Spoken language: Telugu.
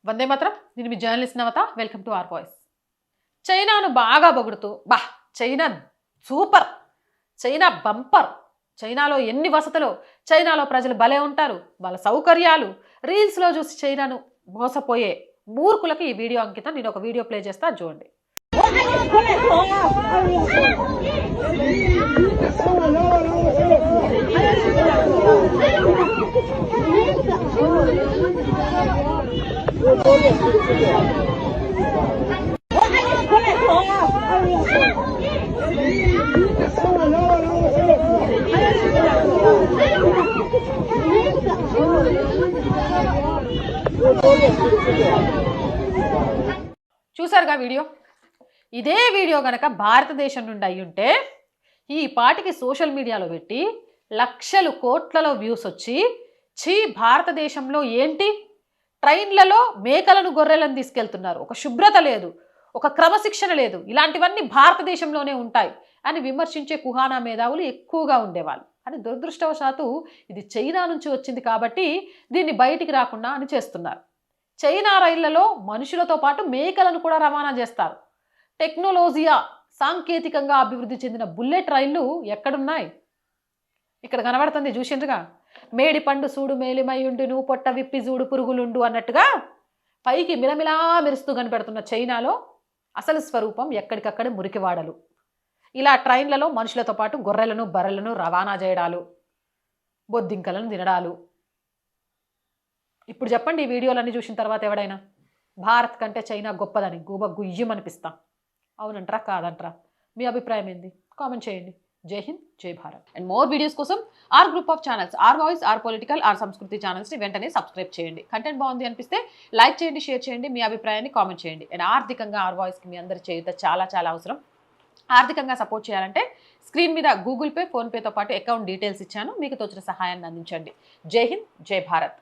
వందే మాత్రం. నేను మీ journalist Navatha. Welcome to our voice. చైనాను బాగా పొగుడుతూ చైనా సూపర్, చైనా బంపర్, చైనాలో ఎన్ని వసతులు, చైనాలో ప్రజలు భలే ఉంటారు, వాళ్ళ సౌకర్యాలు రీల్స్లో చూసి చైనాను మోసపోయే మూర్ఖులకు ఈ వీడియో అంకితం. నేను ఒక వీడియో ప్లే చేస్తా, చూడండి. చూసారుగా వీడియో. ఇదే వీడియో గనక భారతదేశం నుండి అయ్యుంటే ఈ పాటికి సోషల్ మీడియాలో పెట్టి లక్షలు కోట్లలో వ్యూస్ వచ్చి, భారతదేశంలో ఏంటి ట్రైన్లలో మేకలను గొర్రెలను తీసుకెళ్తున్నారు, ఒక శుభ్రత లేదు, ఒక క్రమశిక్షణ లేదు, ఇలాంటివన్నీ భారతదేశంలోనే ఉంటాయి అని విమర్శించే కుహానా మేధావులు ఎక్కువగా ఉండేవాళ్ళు. అని దురదృష్టవశాత్తు ఇది చైనా నుంచి వచ్చింది కాబట్టి దీన్ని బయటికి రాకుండా అని చేస్తున్నారు. చైనా రైళ్లలో మనుషులతో పాటు మేకలను కూడా రవాణా చేస్తారు. టెక్నాలజీయా సాంకేతికంగా అభివృద్ధి చెందిన బుల్లెట్ రైళ్లు ఎక్కడున్నాయి? ఇక్కడ కనబడుతుంది, చూసిండ్రుగా. మేడి పండు సూడు మేలిమయుండును, పొట్ట విప్పి చూడు పురుగులుండు అన్నట్టుగా పైకి మిలమిలా మెరుస్తూ కనిపెడుతున్న చైనాలో అసలు స్వరూపం ఎక్కడికక్కడ మురికివాడలు. ఇలా ట్రైన్లలో మనుషులతో పాటు గొర్రెలను బర్రెలను రవాణా చేయడాలు, బొద్దింకలను తినడాలు. ఇప్పుడు చెప్పండి, ఈ వీడియోలన్నీ చూసిన తర్వాత ఎవడైనా భారత్ కంటే చైనా గొప్పదని గుయ్యమనిపిస్తాం. అవునంటారా కాదంటారా? మీ అభిప్రాయం ఏంది? కామెంట్ చేయండి. Jai Hind, Jai Bharat. And more videos కోసం our group of channels, our voice, our political, our Sanskriti ఛానల్స్ని వెంటనే సబ్స్క్రైబ్ చేయండి. కంటెంట్ బాగుంది అనిపిస్తే లైక్ చేయండి, షేర్ చేయండి, మీ అభిప్రాయాన్ని కామెంట్ చేయండి. అండ్ ఆర్థికంగా ఆర్ వాయిస్కి మీ అందరి చేయుత చాలా చాలా అవసరం. ఆర్థికంగా సపోర్ట్ చేయాలంటే స్క్రీన్ మీద గూగుల్ పే, ఫోన్పేతో పాటు అకౌంట్ డీటెయిల్స్ ఇచ్చాను, మీకు తోచిన సహాయాన్ని అందించండి. జై హింద్, జై భారత్.